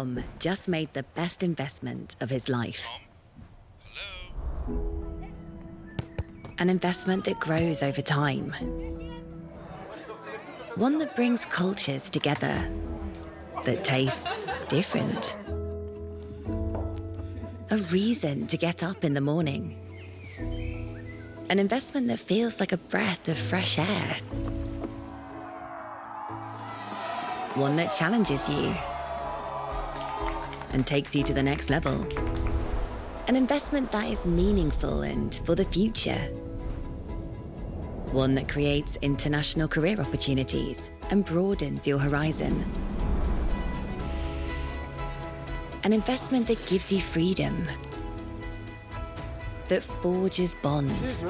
Tom just made the best investment of his life. Tom? Hello? An investment that grows over time. One that brings cultures together, that tastes different. A reason to get up in the morning. An investment that feels like a breath of fresh air. One that challenges you and takes you to the next level. An investment that is meaningful and for the future. One that creates international career opportunities and broadens your horizon. An investment that gives you freedom, that forges bonds.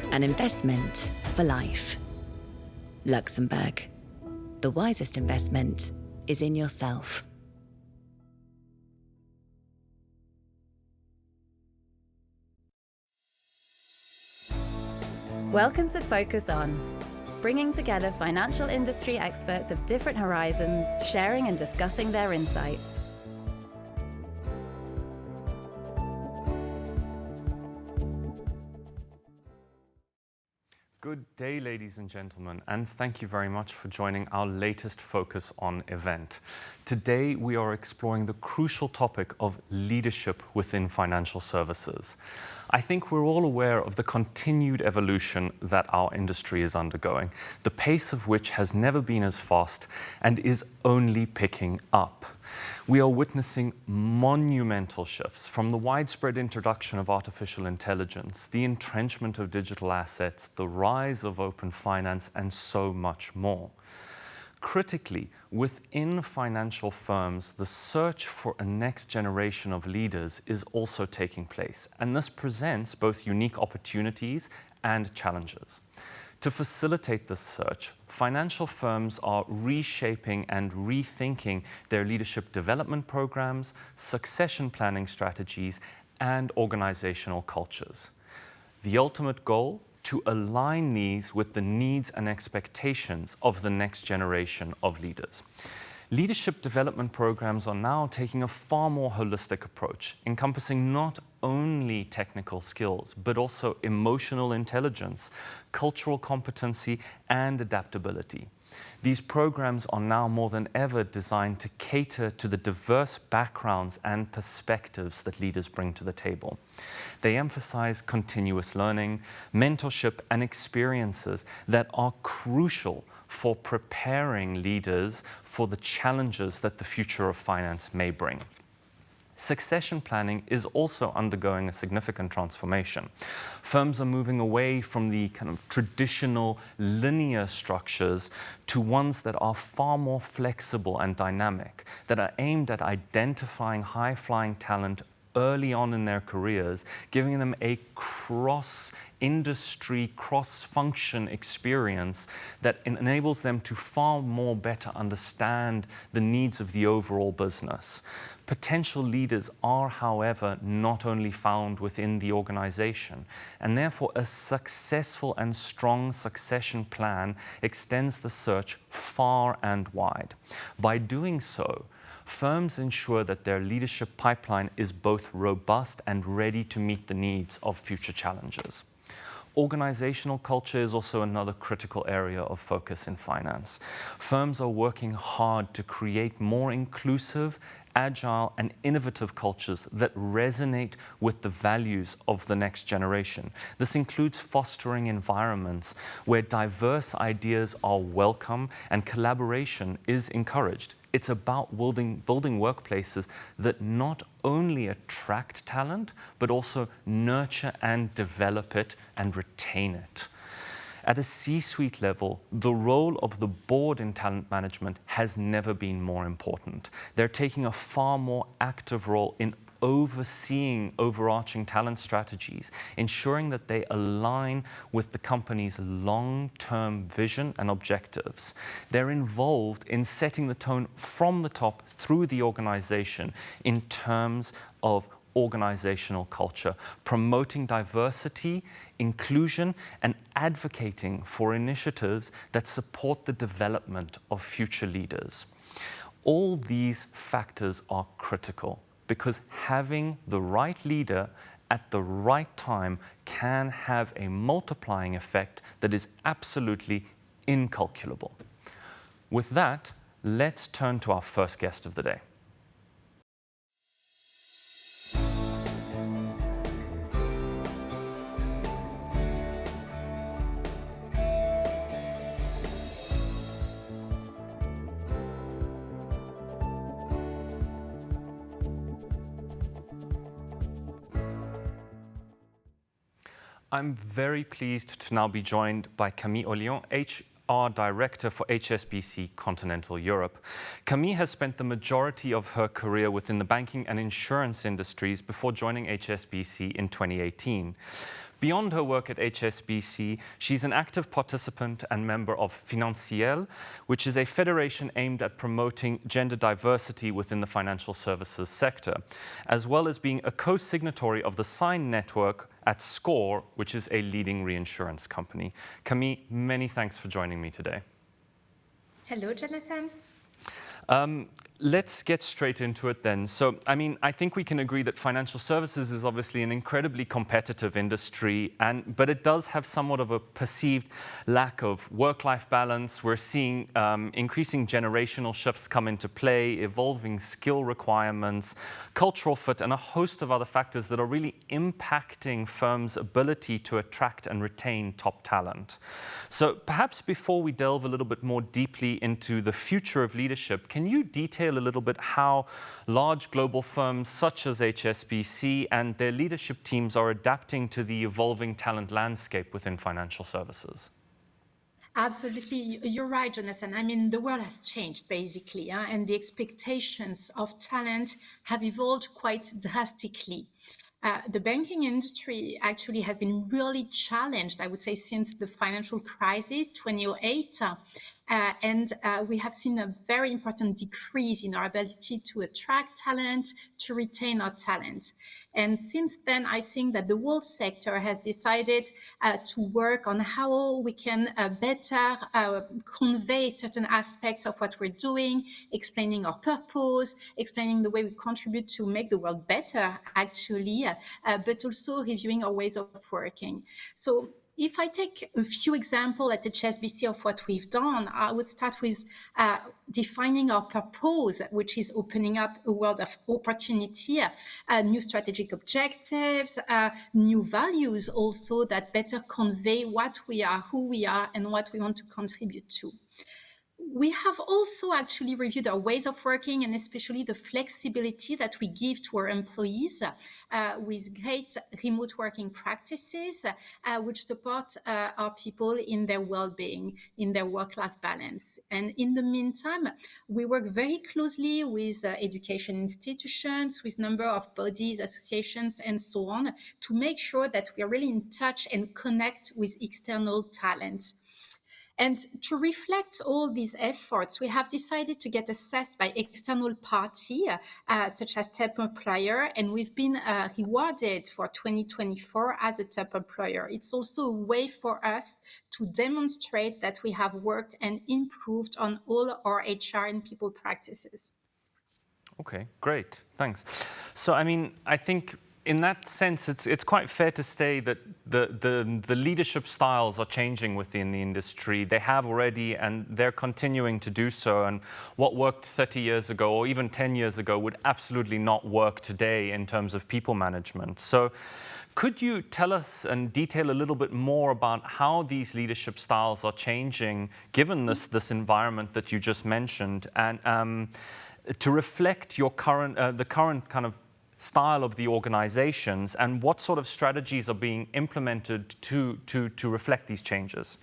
An investment for life. Luxembourg. The wisest investment is in yourself. Welcome to Focus On, bringing together financial industry experts of different horizons, sharing and discussing their insights. Good day, ladies and gentlemen, and thank you very much for joining our latest Focus On event. Today, we are exploring the crucial topic of leadership within financial services. I think we're all aware of the continued evolution that our industry is undergoing, the pace of which has never been as fast and is only picking up. We are witnessing monumental shifts from the widespread introduction of artificial intelligence, the entrenchment of digital assets, the rise of open finance, and so much more. Critically, within financial firms, the search for a next generation of leaders is also taking place, and this presents both unique opportunities and challenges. To facilitate this search, financial firms are reshaping and rethinking their leadership development programs, succession planning strategies, and organizational cultures. The ultimate goal? To align these with the needs and expectations of the next generation of leaders. Leadership development programs are now taking a far more holistic approach, encompassing not only technical skills, but also emotional intelligence, cultural competency, and adaptability. These programs are now more than ever designed to cater to the diverse backgrounds and perspectives that leaders bring to the table. They emphasize continuous learning, mentorship, and experiences that are crucial for preparing leaders for the challenges that the future of finance may bring. Succession planning is also undergoing a significant transformation. Firms are moving away from the kind of traditional linear structures to ones that are far more flexible and dynamic, that are aimed at identifying high-flying talent early on in their careers, giving them a cross-industry, cross-function experience that enables them to far more better understand the needs of the overall business. Potential leaders are, however, not only found within the organization, and therefore a successful and strong succession plan extends the search far and wide. By doing so, firms ensure that their leadership pipeline is both robust and ready to meet the needs of future challenges. Organizational culture is also another critical area of focus in finance. Firms are working hard to create more inclusive, agile, and innovative cultures that resonate with the values of the next generation. This includes fostering environments where diverse ideas are welcome and collaboration is encouraged. It's about building workplaces that not only attract talent, but also nurture and develop it and retain it. At a C-suite level, the role of the board in talent management has never been more important. They're taking a far more active role in overseeing overarching talent strategies, ensuring that they align with the company's long-term vision and objectives. They're involved in setting the tone from the top through the organization in terms of organizational culture, promoting diversity, inclusion, and advocating for initiatives that support the development of future leaders. All these factors are critical because having the right leader at the right time can have a multiplying effect that is absolutely incalculable. With that, let's turn to our first guest of the day. I'm very pleased to now be joined by Camille Olleon, HR Director for HSBC Continental Europe. Camille has spent the majority of her career within the banking and insurance industries before joining HSBC in 2018. Beyond her work at HSBC, she's an active participant and member of Financiel, which is a federation aimed at promoting gender diversity within the financial services sector, as well as being a co-signatory of the Sign network at SCOR, which is a leading reinsurance company. Camille, many thanks for joining me today. Hello, Jonathan. Let's get straight into it then. So, I think we can agree that financial services is obviously an incredibly competitive industry, but it does have somewhat of a perceived lack of work-life balance. We're seeing increasing generational shifts come into play, evolving skill requirements, cultural fit, and a host of other factors that are really impacting firms' ability to attract and retain top talent. So perhaps before we delve a little bit more deeply into the future of leadership, can you detail a little bit how large global firms such as HSBC and their leadership teams are adapting to the evolving talent landscape within financial services? Absolutely, you're right, Jonathan. The world has changed basically, and the expectations of talent have evolved quite drastically. The banking industry actually has been really challenged, I would say, since the financial crisis, 2008. And we have seen a very important decrease in our ability to attract talent, to retain our talent. And since then, I think that the whole sector has decided to work on how we can better convey certain aspects of what we're doing, explaining our purpose, explaining the way we contribute to make the world better, actually, but also reviewing our ways of working. So if I take a few examples at HSBC of what we've done, I would start with defining our purpose, which is opening up a world of opportunity, new strategic objectives, new values also that better convey what we are, who we are, and what we want to contribute to. We have also actually reviewed our ways of working and especially the flexibility that we give to our employees with great remote working practices, which support our people in their well-being, in their work-life balance. And in the meantime, we work very closely with education institutions, with a number of bodies, associations, and so on, to make sure that we are really in touch and connect with external talent. And to reflect all these efforts, we have decided to get assessed by external parties, such as top employer, and we've been rewarded for 2024 as a top employer. It's also a way for us to demonstrate that we have worked and improved on all our HR and people practices. Okay, great, thanks. So, I think in that sense, it's quite fair to say that the leadership styles are changing within the industry. They have already, and they're continuing to do so. And what worked 30 years ago, or even 10 years ago, would absolutely not work today in terms of people management. So could you tell us and detail a little bit more about how these leadership styles are changing, given this environment that you just mentioned, and to reflect your the current kind of style of the organizations, and what sort of strategies are being implemented to reflect these changes?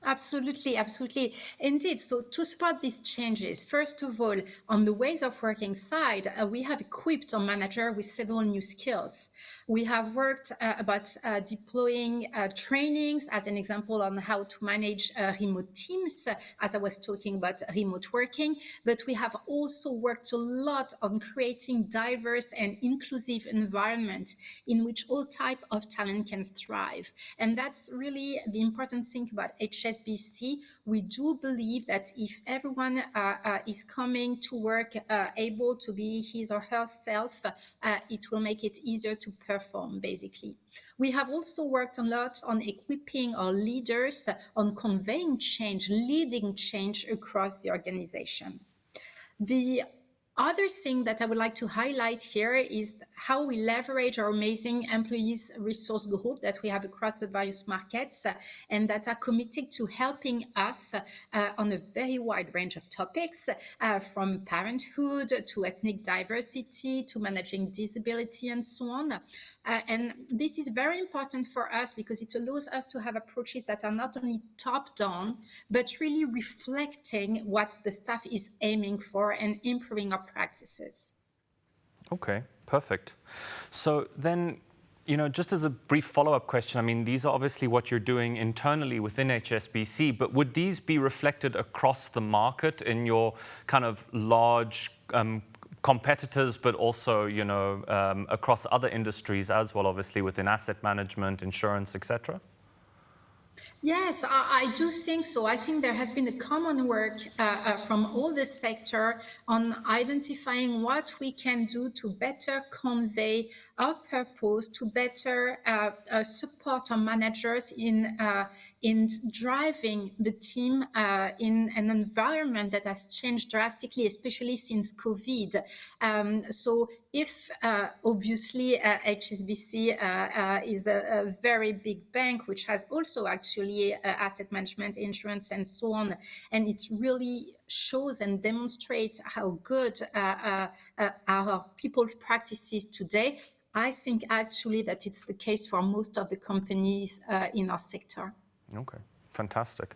Absolutely, absolutely. Indeed. So to support these changes, first of all, on the ways of working side, we have equipped our manager with several new skills. We have worked about deploying trainings, as an example, on how to manage remote teams, as I was talking about remote working. But we have also worked a lot on creating diverse and inclusive environment in which all type of talent can thrive. And that's really the important thing about HSBC. We do believe that if everyone is coming to work able to be his or herself, it will make it easier to perform, basically. We have also worked a lot on equipping our leaders on conveying change, leading change across the organization. The other thing that I would like to highlight here is how we leverage our amazing employees resource group that we have across the various markets and that are committed to helping us on a very wide range of topics, from parenthood to ethnic diversity to managing disability and so on. And this is very important for us because it allows us to have approaches that are not only top-down, but really reflecting what the staff is aiming for and improving our practices. Okay, perfect. So then, just as a brief follow-up question, I mean, these are obviously what you're doing internally within HSBC, but would these be reflected across the market in your kind of large competitors, but also, across other industries as well, obviously within asset management, insurance, etc.? Yes, I do think so. I think there has been a common work from all the sector on identifying what we can do to better convey our purpose, to better support our managers in driving the team in an environment that has changed drastically, especially since COVID. So if obviously HSBC is a very big bank, which has also actually asset management, insurance, and so on, and it really shows and demonstrates how good our people practices today. I think actually that it's the case for most of the companies in our sector. Okay, fantastic.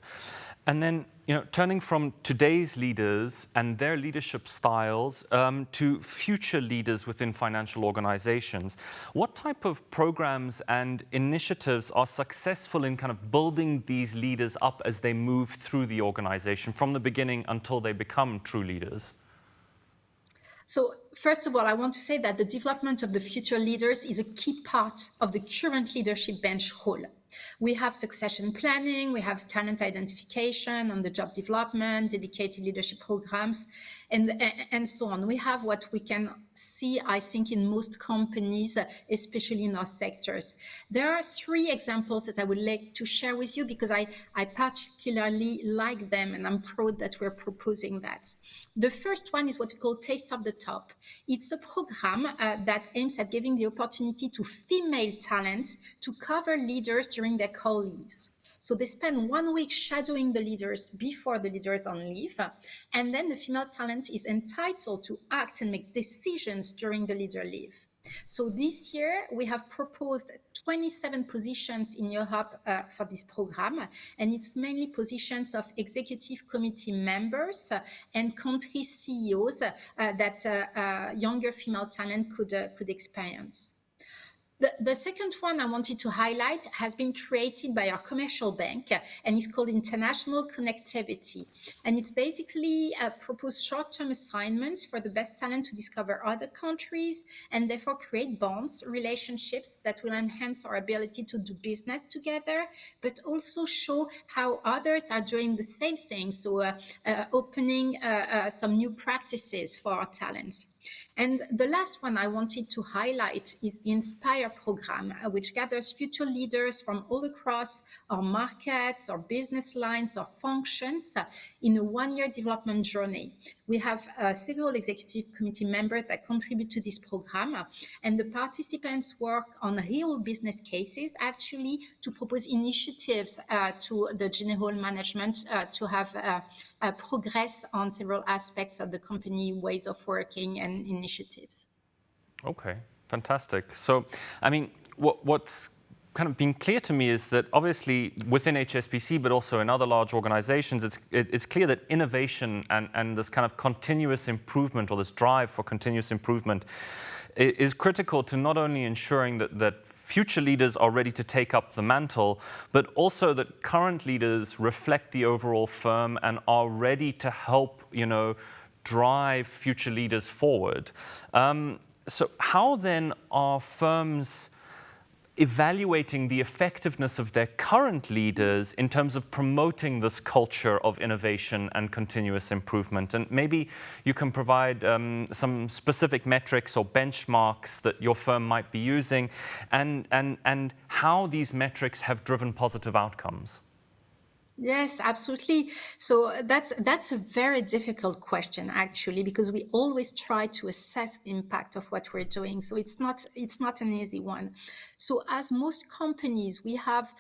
And then, turning from today's leaders and their leadership styles to future leaders within financial organizations, what type of programs and initiatives are successful in kind of building these leaders up as they move through the organization from the beginning until they become true leaders? So first of all, I want to say that the development of the future leaders is a key part of the current leadership bench role. We have succession planning, we have talent identification, on the job development, dedicated leadership programs, and so on. We have what we can see, I think, in most companies, especially in our sectors. There are three examples that I would like to share with you because I particularly like them and I'm proud that we're proposing that. The first one is what we call Taste of the Top. It's a program that aims at giving the opportunity to female talent to cover leaders during their call leaves. So they spend 1 week shadowing the leaders before the leaders on leave, and then the female talent is entitled to act and make decisions during the leader leave. So this year we have proposed 27 positions in Europe for this program, and it's mainly positions of executive committee members and country CEOs that younger female talent could experience. The second one I wanted to highlight has been created by our commercial bank and is called International Connectivity. And it's basically proposed short-term assignments for the best talent to discover other countries and therefore create bonds, relationships that will enhance our ability to do business together, but also show how others are doing the same thing. So opening some new practices for our talents. And the last one I wanted to highlight is the Inspire program, which gathers future leaders from all across our markets, our business lines, our functions in a one-year development journey. We have several executive committee members that contribute to this program, and the participants work on real business cases, actually, to propose initiatives to the general management to have progress on several aspects of the company ways of working and initiatives. Okay, fantastic. So, I mean, what's kind of been clear to me is that obviously within HSBC, but also in other large organizations, it's clear that innovation and this kind of continuous improvement, or this drive for continuous improvement, is critical to not only ensuring that future leaders are ready to take up the mantle, but also that current leaders reflect the overall firm and are ready to help, drive future leaders forward. So how then are firms evaluating the effectiveness of their current leaders in terms of promoting this culture of innovation and continuous improvement? And maybe you can provide some specific metrics or benchmarks that your firm might be using, and how these metrics have driven positive outcomes. Yes, absolutely. So that's a very difficult question, actually, because we always try to assess the impact of what we're doing. So it's not an easy one. So as most companies, we have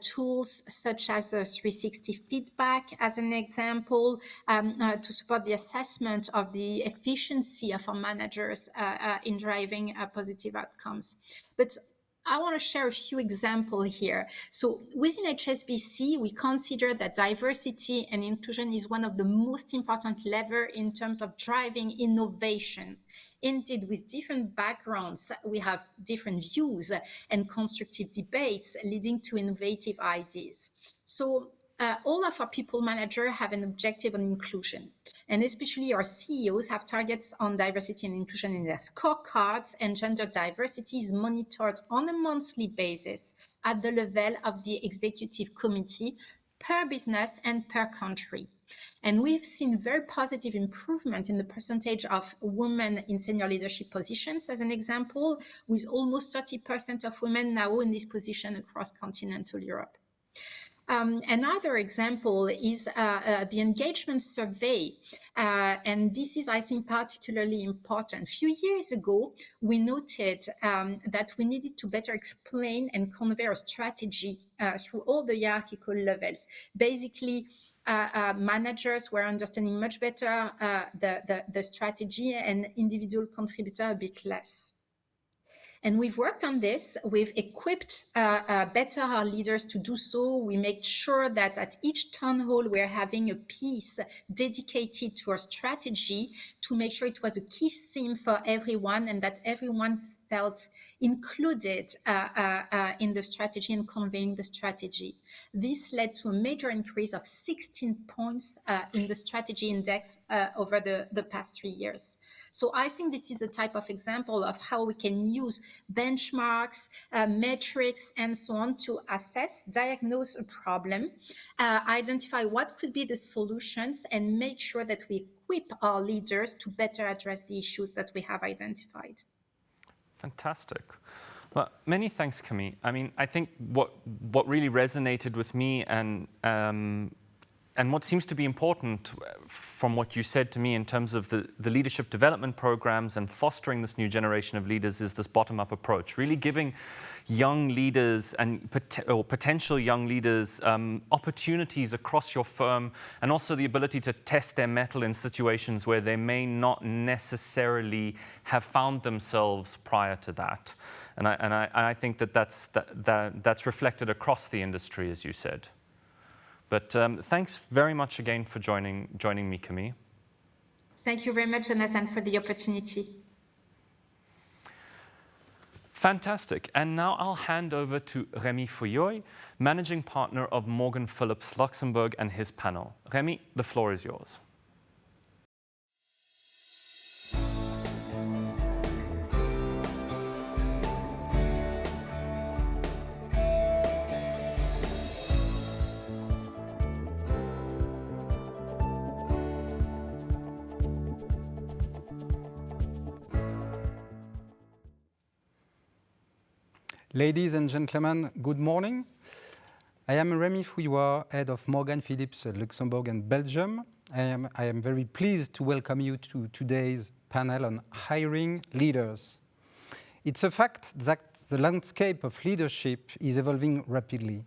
tools such as 360 feedback, as an example, to support the assessment of the efficiency of our managers in driving positive outcomes. But I want to share a few examples here. So within HSBC, we consider that diversity and inclusion is one of the most important levers in terms of driving innovation. Indeed, with different backgrounds, we have different views and constructive debates leading to innovative ideas. So all of our people managers have an objective on inclusion, and especially our CEOs have targets on diversity and inclusion in their scorecards, and gender diversity is monitored on a monthly basis at the level of the executive committee per business and per country. And we've seen very positive improvement in the percentage of women in senior leadership positions, as an example, with almost 30% of women now in this position across continental Europe. Another example is the engagement survey, and this is, I think, particularly important. A few years ago, we noted that we needed to better explain and convey our strategy through all the hierarchical levels. Basically, managers were understanding much better the strategy, and individual contributor a bit less. And we've worked on this. We've equipped better our leaders to do so. We make sure that at each town hall, we're having a piece dedicated to our strategy to make sure it was a key theme for everyone, and that everyone felt included in the strategy and conveying the strategy. This led to a major increase of 16 points in the strategy index over the past 3 years. So I think this is a type of example of how we can use benchmarks, metrics, and so on to assess, diagnose a problem, identify what could be the solutions, and make sure that we equip our leaders to better address the issues that we have identified. Fantastic. Well, many thanks, Camille. I mean, I think what really resonated with me and what seems to be important from what you said to me in terms of the leadership development programs and fostering this new generation of leaders is this bottom-up approach, really giving young leaders and potential young leaders opportunities across your firm, and also the ability to test their mettle in situations where they may not necessarily have found themselves prior to that. And I think that's reflected across the industry, as you said. But thanks very much again for joining me, Camille. Thank you very much, Jonathan, for the opportunity. Fantastic. And now I'll hand over to Remi Fouilloy, Managing Partner of Morgan Phillips Luxembourg, and his panel. Remi, the floor is yours. Ladies and gentlemen, good morning. I am Remi Fouilloy, head of Morgan Phillips Luxembourg and Belgium. I am very pleased to welcome you to today's panel on hiring leaders. It's a fact that the landscape of leadership is evolving rapidly.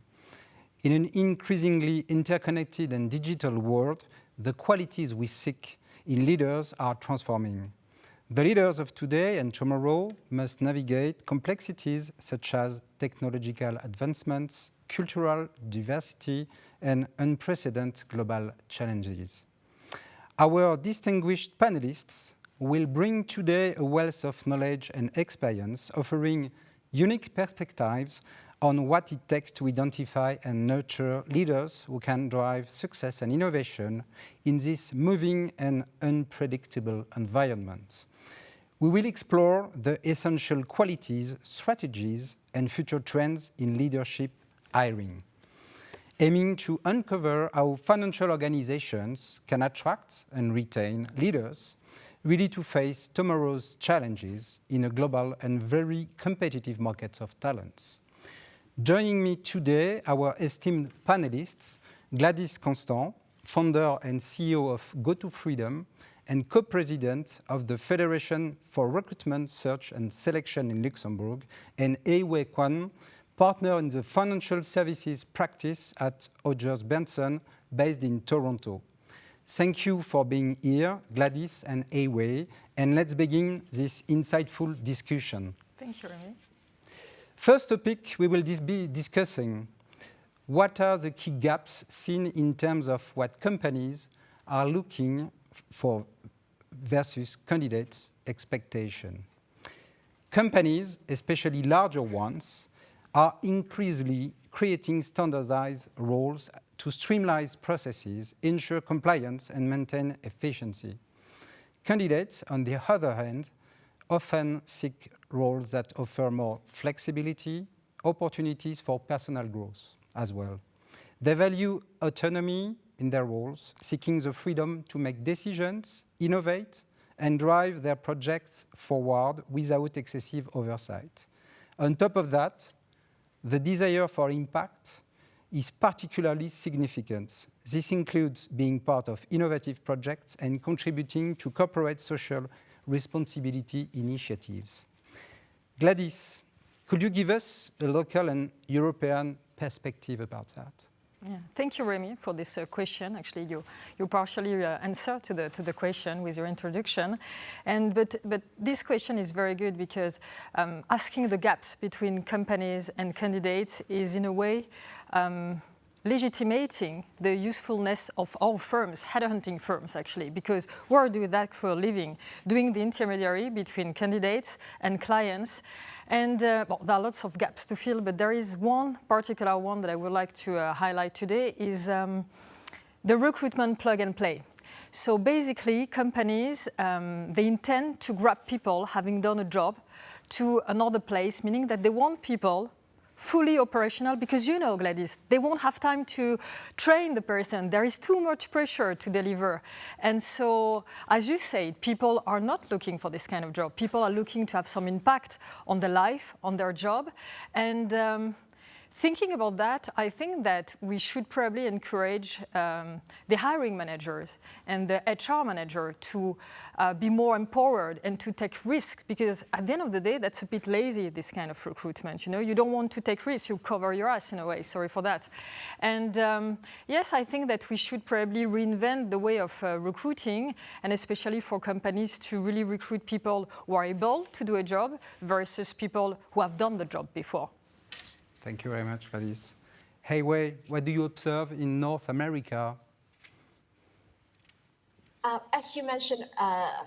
In an increasingly interconnected and digital world, the qualities we seek in leaders are transforming. The leaders of today and tomorrow must navigate complexities such as technological advancements, cultural diversity, and unprecedented global challenges. Our distinguished panelists will bring today a wealth of knowledge and experience, offering unique perspectives on what it takes to identify and nurture leaders who can drive success and innovation in this moving and unpredictable environment. We will explore the essential qualities, strategies, and future trends in leadership hiring, aiming to uncover how financial organizations can attract and retain leaders ready to face tomorrow's challenges in a global and very competitive market of talents. Joining me today, our esteemed panelists, Gwladys Costant, founder and CEO of GoToFreedom and co-president of the Federation for Recruitment, Search and Selection in Luxembourg, and Kwan, partner in the financial services practice at Odgers Berndtson, based in Toronto. Thank you for being here, Gwladys and Wei, and let's begin this insightful discussion. Thank you, Remi. First topic we will be discussing: what are the key gaps seen in terms of what companies are looking for versus candidates' expectation. Companies, especially larger ones, are increasingly creating standardized roles to streamline processes, ensure compliance, and maintain efficiency. Candidates, on the other hand, often seek roles that offer more flexibility, opportunities for personal growth as well. They value autonomy in their roles, seeking the freedom to make decisions, innovate, and drive their projects forward without excessive oversight. On top of that, the desire for impact is particularly significant. This includes being part of innovative projects and contributing to corporate social responsibility initiatives. Gwladys, could you give us a local and European perspective about that? Yeah, thank you, Remi, for this question. Actually, you partially answered to the question with your introduction, but this question is very good because asking the gaps between companies and candidates is in a way legitimating the usefulness of all firms, headhunting firms actually, because we are doing that for a living, doing the intermediary between candidates and clients. And well, there are lots of gaps to fill, but there is one particular one that I would like to highlight today is the recruitment plug and play. So basically, companies, they intend to grab people having done a job to another place, meaning that they want people fully operational, because you know, Gwladys, they won't have time to train the person. There is too much pressure to deliver. And so, as you said, people are not looking for this kind of job. People are looking to have some impact on their life, on their job. And thinking about that, I think that we should probably encourage the hiring managers and the HR manager to be more empowered and to take risks, because at the end of the day, that's a bit lazy, this kind of recruitment. You know, you don't want to take risks, you cover your ass in a way, sorry for that. And yes, I think that we should probably reinvent the way of recruiting, and especially for companies to really recruit people who are able to do a job versus people who have done the job before. Thank you very much, Gwladys. Hey, Wei, what do you observe in North America? As you mentioned,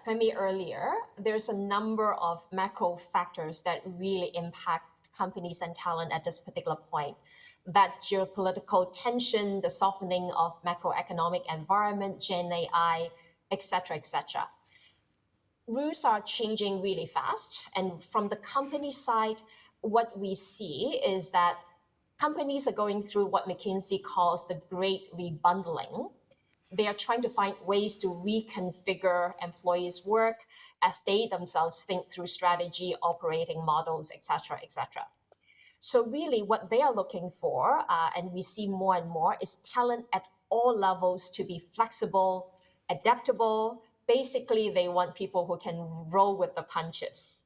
Camille, earlier, there's a number of macro factors that really impact companies and talent at this particular point. That geopolitical tension, the softening of macroeconomic environment, Gen AI, etc., etc. Rules are changing really fast, and from the company side, what we see is that companies are going through what McKinsey calls the great rebundling. They are trying to find ways to reconfigure employees' work as they themselves think through strategy, operating models, etc., etc. So really what they are looking for, and we see more and more, is talent at all levels to be flexible, adaptable. Basically, they want people who can roll with the punches.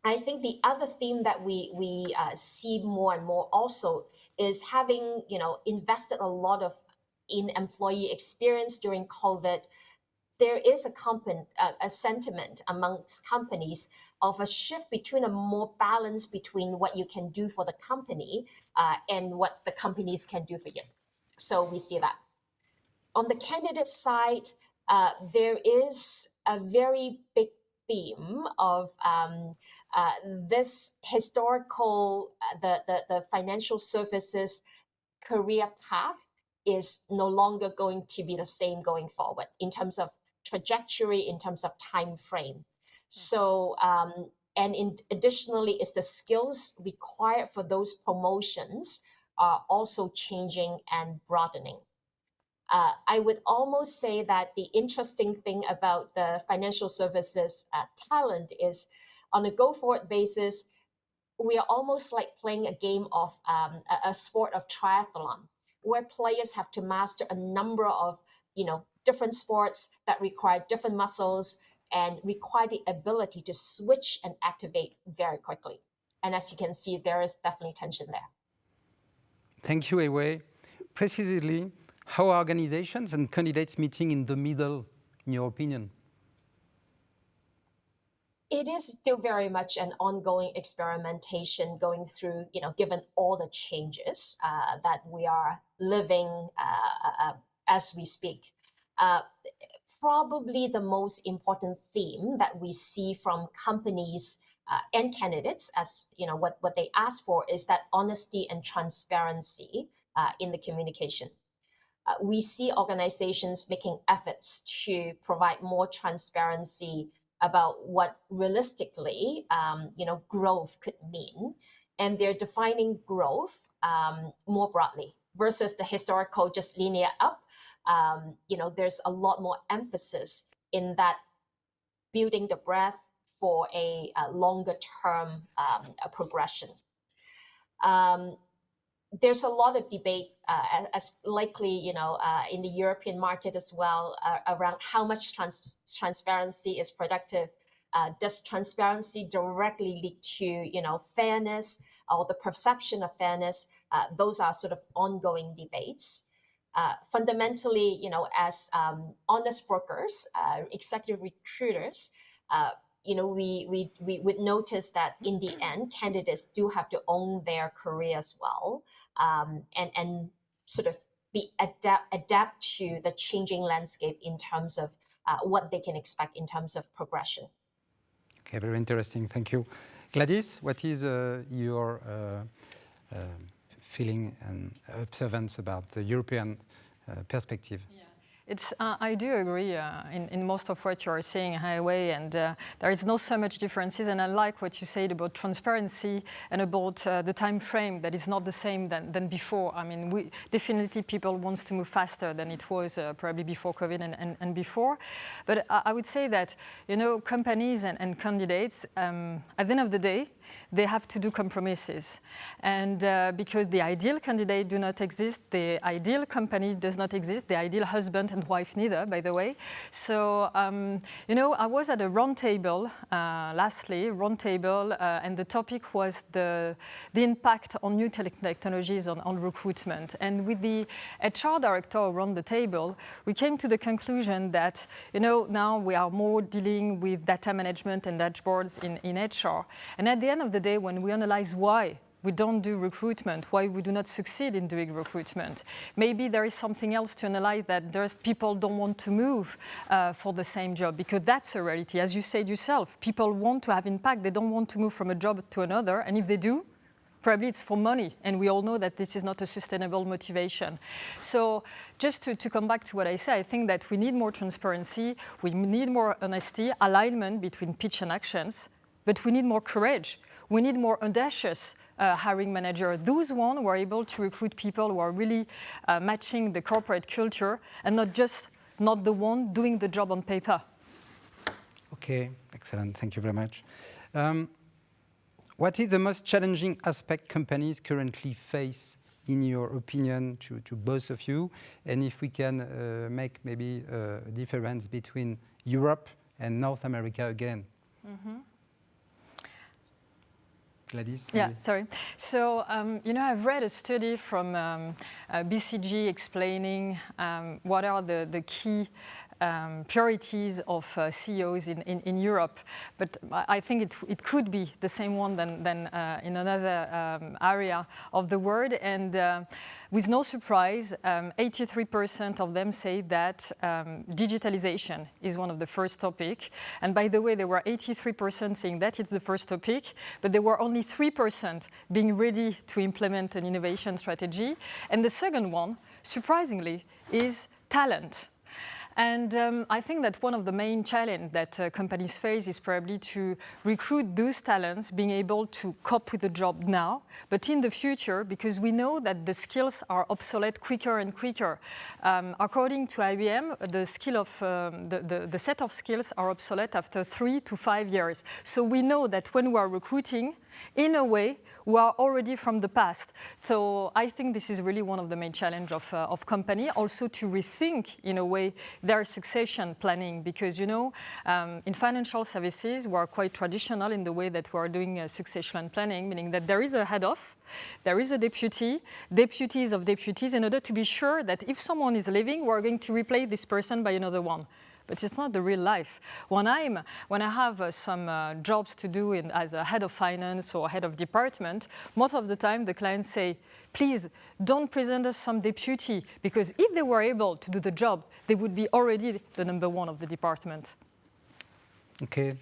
I think the other theme that we see more and more also is having, invested a lot in employee experience during COVID. there is a sentiment amongst companies of a shift between a more balance between what you can do for the company and what the companies can do for you. So we see that. On the candidate side, there is a very big theme of this historical, the financial services career path is no longer going to be the same going forward in terms of trajectory, in terms of time frame. So, additionally, is the skills required for those promotions are also changing and broadening. I would almost say that the interesting thing about the financial services talent is on a go-forward basis, we are almost like playing a game of a sport of triathlon, where players have to master a number of different sports that require different muscles and require the ability to switch and activate very quickly. And as you can see, there is definitely tension there. Thank you, Wei. Precisely, how are organizations and candidates meeting in the middle, in your opinion? It is still very much an ongoing experimentation going through, given all the changes that we are living as we speak. Probably the most important theme that we see from companies and candidates, as what they ask for, is that honesty and transparency in the communication. We see organizations making efforts to provide more transparency about what realistically, growth could mean, and they're defining growth more broadly versus the historical just linear up. There's a lot more emphasis in that building the breadth for a longer term progression. There's a lot of debate, as likely, in the European market as well, around how much transparency is productive. Does transparency directly lead to, fairness or the perception of fairness? Those are sort of ongoing debates. Fundamentally, as honest brokers, executive recruiters, we would notice that in the end, candidates do have to own their career as well, and sort of adapt to the changing landscape in terms of what they can expect in terms of progression. Okay, very interesting. Thank you. Gwladys, what is your feeling and observance about the European perspective? Yeah. I do agree in most of what you are saying, Highway, and there is not so much differences. And I like what you said about transparency and about the time frame that is not the same than before. I mean, definitely people want to move faster than it was probably before COVID and before. But I would say that, companies and candidates, at the end of the day, they have to do compromises. And because the ideal candidate do not exist, the ideal company does not exist, the ideal husband and wife neither, by the way. So, I was at a roundtable, and the topic was the impact on new technologies on recruitment. And with the HR director around the table, we came to the conclusion that, now we are more dealing with data management and dashboards in HR. And at the end of the day, when we analyze why we don't do recruitment, why we do not succeed in doing recruitment, maybe there is something else to analyze, that there's people don't want to move for the same job, because that's a reality. As you said yourself, people want to have impact. They don't want to move from a job to another. And if they do, probably it's for money. And we all know that this is not a sustainable motivation. So just to come back to what I said, I think that we need more transparency. We need more honesty, alignment between pitch and actions. But we need more courage. We need more audacious hiring manager. Those ones who are able to recruit people who are really matching the corporate culture and not the one doing the job on paper. Okay, excellent. Thank you very much. What is the most challenging aspect companies currently face, in your opinion, to both of you? And if we can make maybe a difference between Europe and North America again. Mm-hmm. Gwladys? Yeah, sorry. So, I've read a study from BCG explaining what are the key priorities of CEOs in Europe, but I think it could be the same one than in another area of the world. And with no surprise, 83% of them say that digitalization is one of the first topic. And by the way, there were 83% saying that it's the first topic, but there were only 3% being ready to implement an innovation strategy. And the second one, surprisingly, is talent. And I think that one of the main challenges that companies face is probably to recruit those talents, being able to cope with the job now, but in the future, because we know that the skills are obsolete quicker and quicker. According to IBM, the set of skills are obsolete after 3 to 5 years. So we know that when we are recruiting, in a way, we are already from the past. So I think this is really one of the main challenges of company, also to rethink, in a way, their succession planning. Because, you know, in financial services, we are quite traditional in the way that we are doing succession planning, meaning that there is a head of, there is a deputy, deputies of deputies, in order to be sure that if someone is leaving, we are going to replace this person by another one. But it's not the real life. When I have some jobs to do as a head of finance or head of department, most of the time the clients say, please don't present us some deputy, because if they were able to do the job, they would be already the number one of the department. Okay.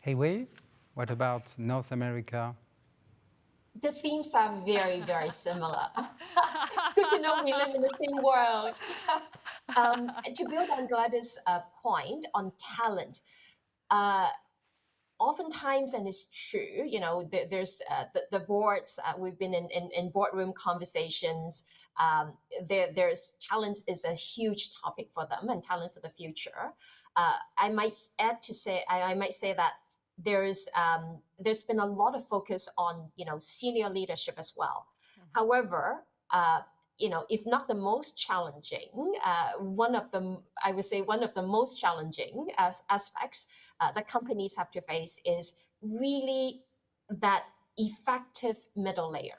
Hey, Wei, what about North America? The themes are very, very similar. Good to know we live in the same world. To build on Gwladys' point on talent, oftentimes, and it's true, you know, there's the boards, we've been in boardroom conversations, there's talent is a huge topic for them, and talent for the future. I might say that there's been a lot of focus on, you know, senior leadership as well. Mm-hmm. However, you know, if not the most challenging, one of the most challenging aspects that companies have to face is really that effective middle layer.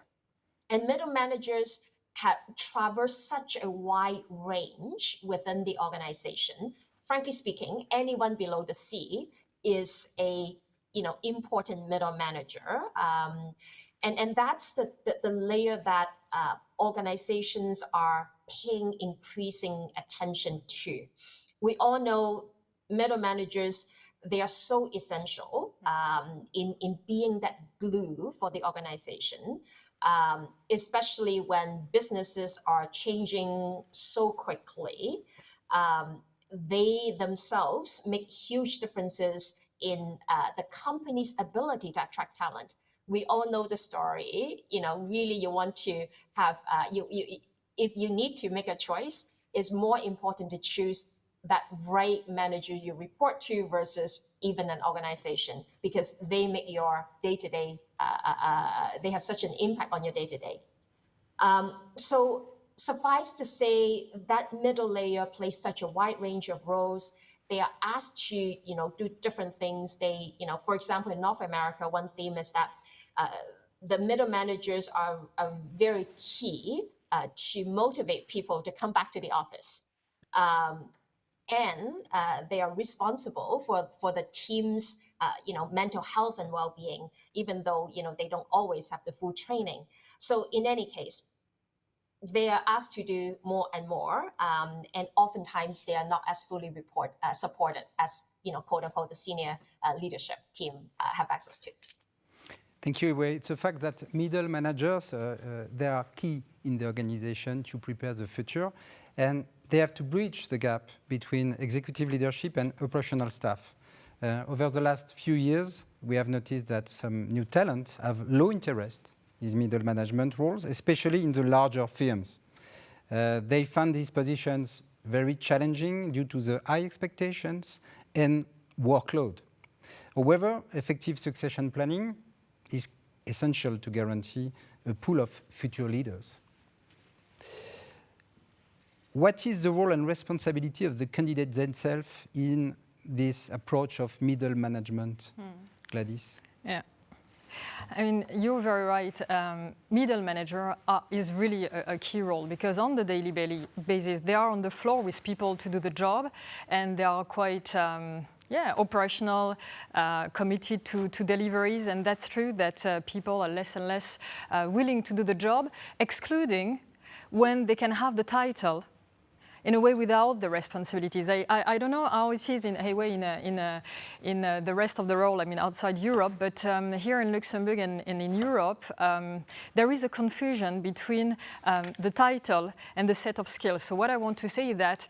And middle managers have traversed such a wide range within the organization. Frankly speaking, anyone below the C is a, you know, important middle manager. And that's the layer that organizations are paying increasing attention to. We all know middle managers, they are so essential in being that glue for the organization, especially when businesses are changing so quickly. They themselves make huge differences in the company's ability to attract talent. We all know the story. You know, really, you want to have if you need to make a choice, it's more important to choose that right manager you report to versus even an organization, because they make your day-to-day. They have such an impact on your day-to-day. So suffice to say that middle layer plays such a wide range of roles. They are asked to, you know, do different things. They, you know, for example, in North America, one theme is that the middle managers are very key to motivate people to come back to the office. And they are responsible for the team's, you know, mental health and well-being, even though, you know, they don't always have the full training. So in any case, they are asked to do more and more, and oftentimes they are not as fully supported as, you know, quote unquote, the senior leadership team have access to. Thank you, Wei. It's a fact that middle managers, they are key in the organization to prepare the future, and they have to bridge the gap between executive leadership and operational staff. Over the last few years, we have noticed that some new talent have low interest in middle management roles, especially in the larger firms. They find these positions very challenging due to the high expectations and workload. However, effective succession planning is essential to guarantee a pool of future leaders. What is the role and responsibility of the candidates themselves in this approach of middle management, Gwladys? Yeah. I mean, you're very right. Middle manager is really a key role because on the daily basis, they are on the floor with people to do the job, and they are quite operational, committed to deliveries, and that's true that people are less and less willing to do the job, excluding when they can have the title in a way without the responsibilities. I don't know how it is in the rest of the world, I mean outside Europe, but here in Luxembourg and in Europe, there is a confusion between the title and the set of skills. So what I want to say is that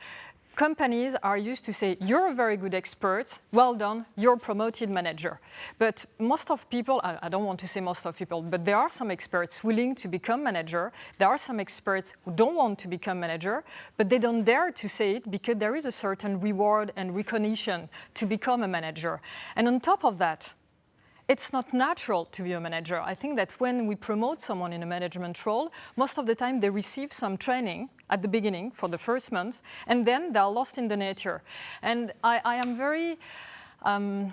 companies are used to say, you're a very good expert, well done, you're promoted manager. But most of people, I don't want to say most of people, but there are some experts willing to become manager. There are some experts who don't want to become manager, but they don't dare to say it because there is a certain reward and recognition to become a manager. And on top of that, it's not natural to be a manager. I think that when we promote someone in a management role, most of the time they receive some training at the beginning for the first months, and then they're lost in the nature. And I am very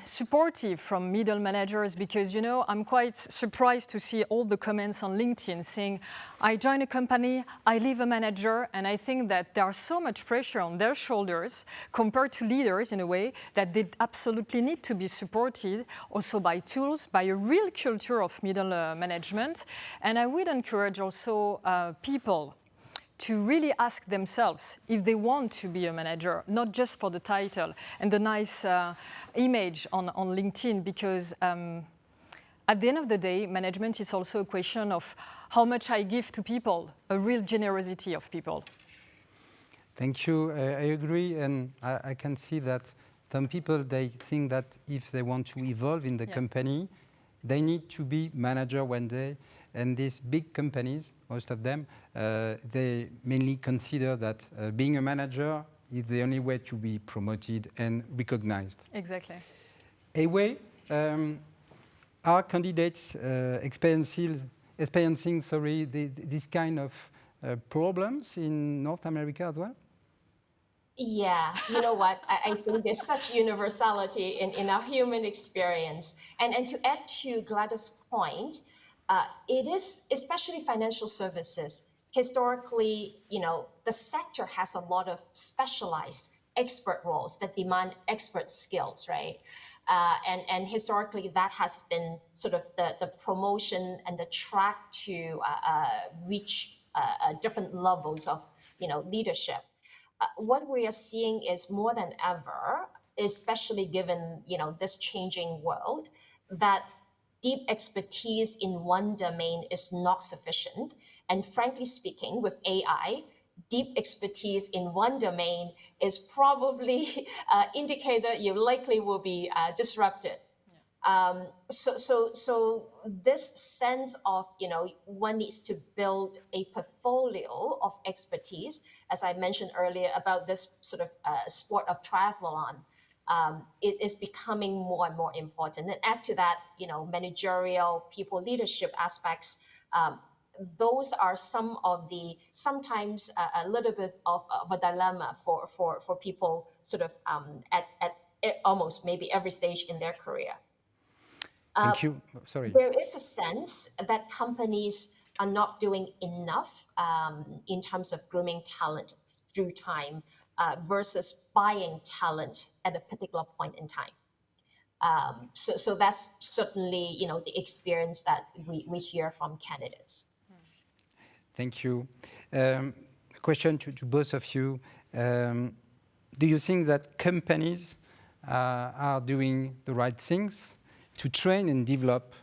supportive from middle managers because, you know, I'm quite surprised to see all the comments on LinkedIn saying, I join a company, I leave a manager, and I think that there's so much pressure on their shoulders compared to leaders in a way that they absolutely need to be supported also by tools, by a real culture of middle management. And I would encourage also people to really ask themselves if they want to be a manager, not just for the title and the nice image on LinkedIn, because at the end of the day, management is also a question of how much I give to people, a real generosity of people. Thank you. I agree, and I can see that some people, they think that if they want to evolve in the company, they need to be manager one day. And these big companies, most of them, they mainly consider that being a manager is the only way to be promoted and recognized. Exactly. Anyway, are candidates experiencing this kind of problems in North America as well? Yeah, you know what? I think there's such universality in our human experience. And to add to Gwladys' point, it is, especially financial services, historically, you know, the sector has a lot of specialized expert roles that demand expert skills, right? And historically, that has been sort of the promotion and the track to reach different levels of, you know, leadership. What we are seeing is more than ever, especially given, you know, this changing world, that deep expertise in one domain is not sufficient. And frankly speaking, with AI, deep expertise in one domain is probably an indicator you likely will be disrupted. So this sense of, you know, one needs to build a portfolio of expertise, as I mentioned earlier about this sort of sport of triathlon, is becoming more and more important. And add to that, you know, managerial, people leadership aspects. Those are some of the, sometimes a little bit of a dilemma for people sort of at almost maybe every stage in their career. Thank you. Sorry. There is a sense that companies are not doing enough in terms of grooming talent through time versus buying talent at a particular point in time. So that's certainly, you know, the experience that we hear from candidates. Thank you. A question to both of you. Do you think that companies are doing the right things to train and develop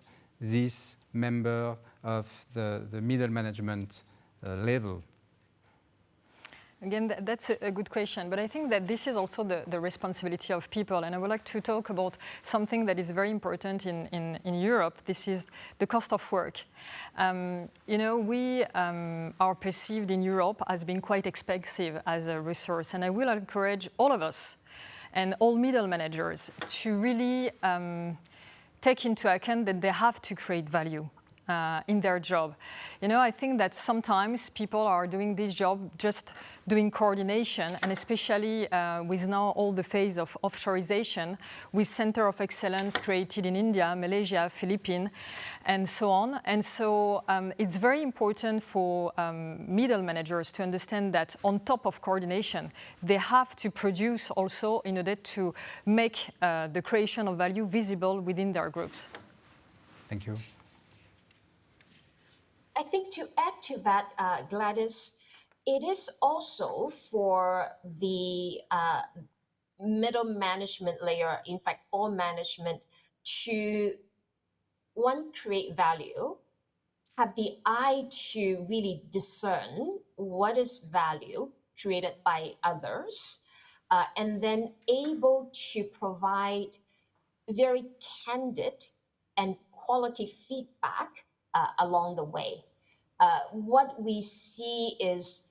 this member of the middle management level? Again, that's a good question, but I think that this is also the responsibility of people, and I would like to talk about something that is very important in Europe. This is the cost of work. You know, we are perceived in Europe as being quite expensive as a resource, and I will encourage all of us and all middle managers to really take into account that they have to create value. in their job. You know, I think that sometimes people are doing this job just doing coordination, and especially with now all the phase of offshoreization, with center of excellence created in India, Malaysia, Philippines, and so on. And so it's very important for middle managers to understand that on top of coordination, they have to produce also in order to make the creation of value visible within their groups. Thank you. I think to add to that, Gwladys, it is also for the middle management layer, in fact, all management, to, one, create value, have the eye to really discern what is value created by others, and then able to provide very candid and quality feedback along the way. What we see is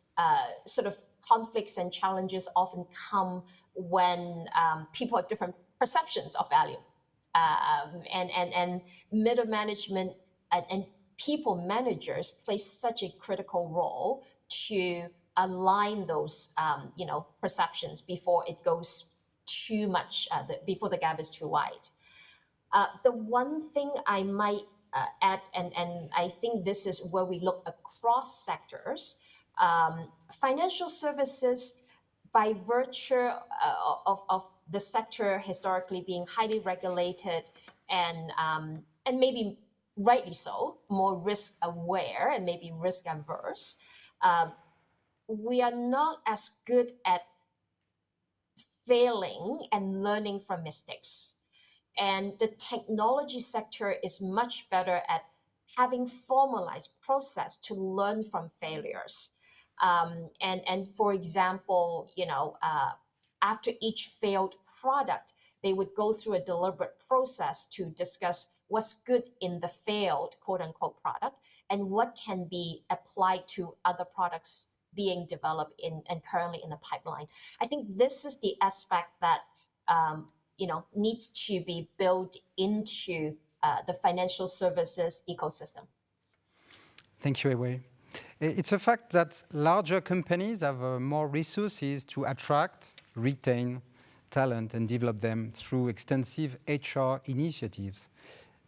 sort of conflicts and challenges often come when people have different perceptions of value. And middle management and people managers play such a critical role to align those perceptions before it goes too much, before the gap is too wide. The one thing I might add, and I think this is where we look across sectors, financial services, by virtue of the sector historically being highly regulated and maybe rightly so, more risk aware and maybe risk averse, we are not as good at failing and learning from mistakes. And the technology sector is much better at having formalized process to learn from failures. And for example, after each failed product, they would go through a deliberate process to discuss what's good in the failed quote unquote product and what can be applied to other products being developed and currently in the pipeline. I think this is the aspect that needs to be built into the financial services ecosystem. Thank you, Ewe. It's a fact that larger companies have more resources to attract, retain talent and develop them through extensive HR initiatives.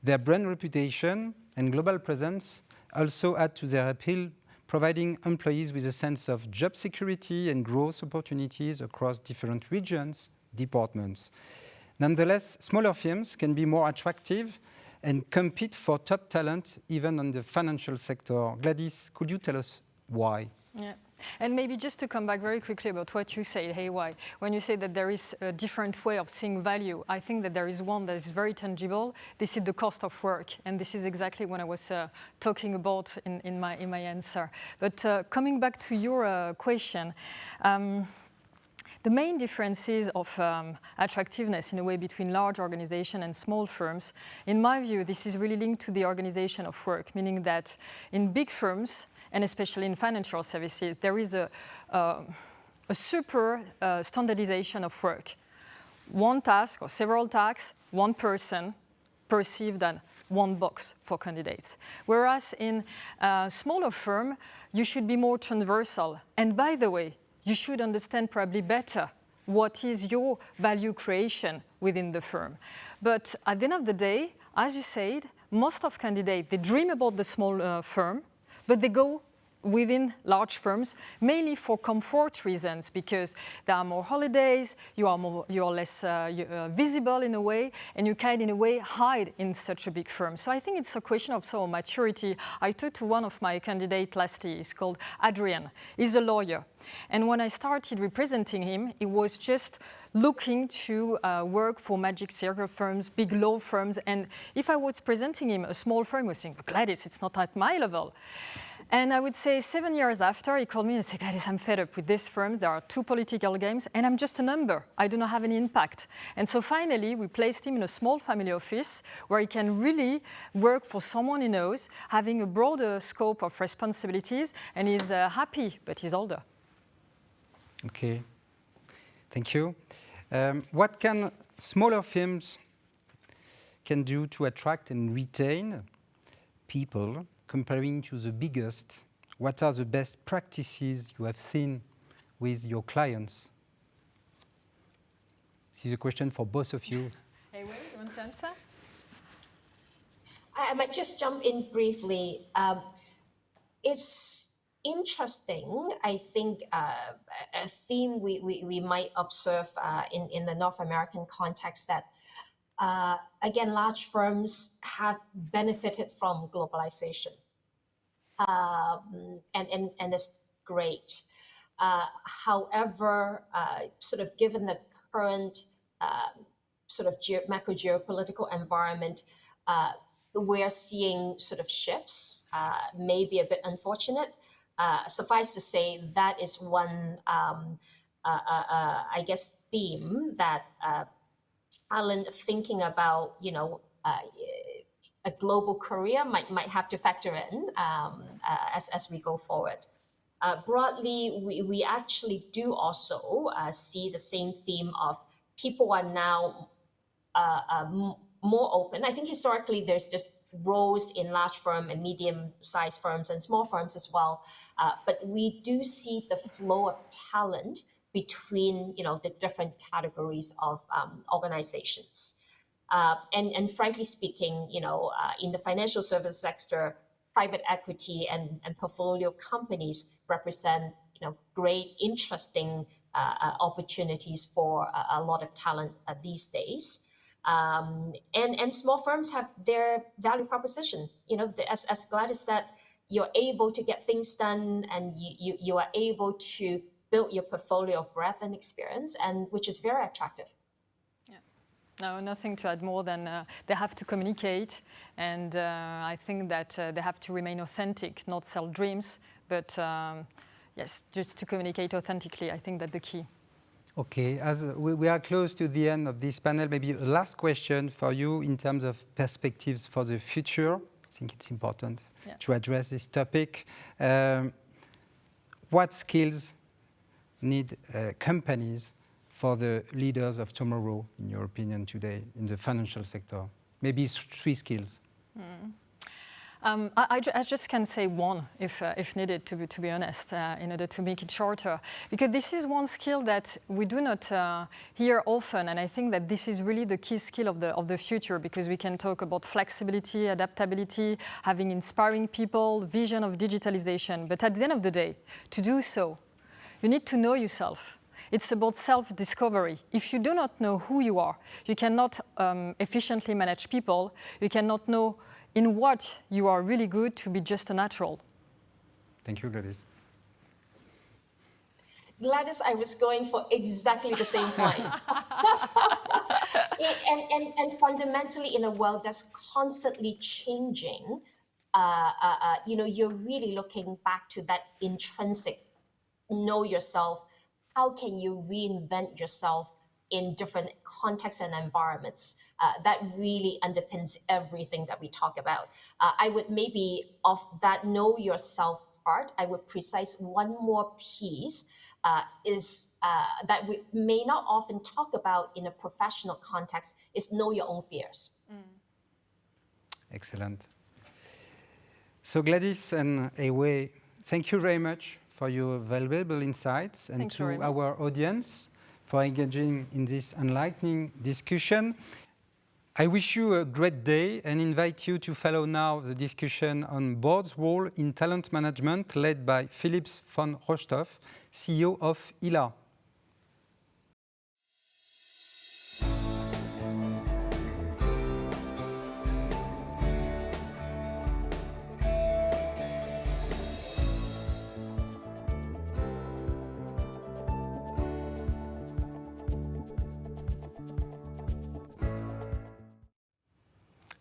Their brand reputation and global presence also add to their appeal, providing employees with a sense of job security and growth opportunities across different regions, departments. Nonetheless, smaller firms can be more attractive and compete for top talent even on the financial sector. Gwladys, could you tell us why? Yeah. And maybe just to come back very quickly about what you said, hey, why? When you say that there is a different way of seeing value, I think that there is one that is very tangible. This is the cost of work. And this is exactly what I was talking about in my answer. But coming back to your question, the main differences of attractiveness in a way between large organizations and small firms, in my view, this is really linked to the organization of work, meaning that in big firms, and especially in financial services, there is a super standardization of work. One task or several tasks, one person perceived as one box for candidates. Whereas in a smaller firm, you should be more transversal. And by the way, you should understand probably better what is your value creation within the firm. But at the end of the day, as you said, most of candidates, they dream about the small firm, but they go within large firms, mainly for comfort reasons, because there are more holidays, you are less visible in a way, and you can in a way hide in such a big firm. So I think it's a question of sort of maturity. I talked to one of my candidates last year. He's called Adrian. He's a lawyer. And when I started representing him, he was just looking to work for magic circle firms, big law firms. And if I was presenting him a small firm, he was saying, Gwladys, it's not at my level. And I would say 7 years after, he called me and said, Gwladys, I'm fed up with this firm. There are 2 political games, and I'm just a number. I do not have any impact. And so finally, we placed him in a small family office where he can really work for someone he knows, having a broader scope of responsibilities, and he's happy, but he's older. Okay, thank you. What can smaller firms can do to attract and retain people comparing to the biggest? What are the best practices you have seen with your clients? This is a question for both of you. Hey, Will, you want to answer? I might just jump in briefly. It's interesting, I think, a theme we might observe in the North American context that, again, large firms have benefited from globalization. And it's great. However, sort of given the current sort of macro geopolitical environment, we're seeing sort of shifts, maybe a bit unfortunate. Suffice to say, that is one, I guess, theme that talent thinking about, a global career might have to factor in as we go forward. Broadly, we actually do also see the same theme of people are now more open. I think historically there's just roles in large firm and medium-sized firms and small firms as well. But we do see the flow of talent between the different categories of organizations. And frankly speaking, in the financial service sector, private equity and portfolio companies represent great, interesting opportunities for a lot of talent these days. And small firms have their value proposition. As Gwladys said, you're able to get things done, and you are able to build your portfolio of breadth and experience, and which is very attractive. No, nothing to add more than they have to communicate, and I think that they have to remain authentic, not sell dreams, but yes, just to communicate authentically. I think that's the key. Okay, as we are close to the end of this panel, maybe a last question for you in terms of perspectives for the future. I think it's important to address this topic. What skills need companies for the leaders of tomorrow, in your opinion, today in the financial sector? Maybe 3 skills. I just can say one, if needed, to be honest, in order to make it shorter. Because this is one skill that we do not hear often, and I think that this is really the key skill of the future, because we can talk about flexibility, adaptability, having inspiring people, vision of digitalization. But at the end of the day, to do so, you need to know yourself. It's about self-discovery. If you do not know who you are, you cannot efficiently manage people. You cannot know in what you are really good to be just a natural. Thank you, Gwladys. Gwladys, I was going for exactly the same point. and fundamentally, in a world that's constantly changing, you're really looking back to that intrinsic know yourself. How can you reinvent yourself in different contexts and environments? That really underpins everything that we talk about. I would maybe, of that know yourself part, I would precise one more piece is that we may not often talk about in a professional context, is know your own fears. Excellent. So Gwladys and Ewe, thank you very much for your valuable insights, and to our audience for engaging in this enlightening discussion. I wish you a great day and invite you to follow now the discussion on board's role in talent management led by Philipp von Restorff, CEO of ILA.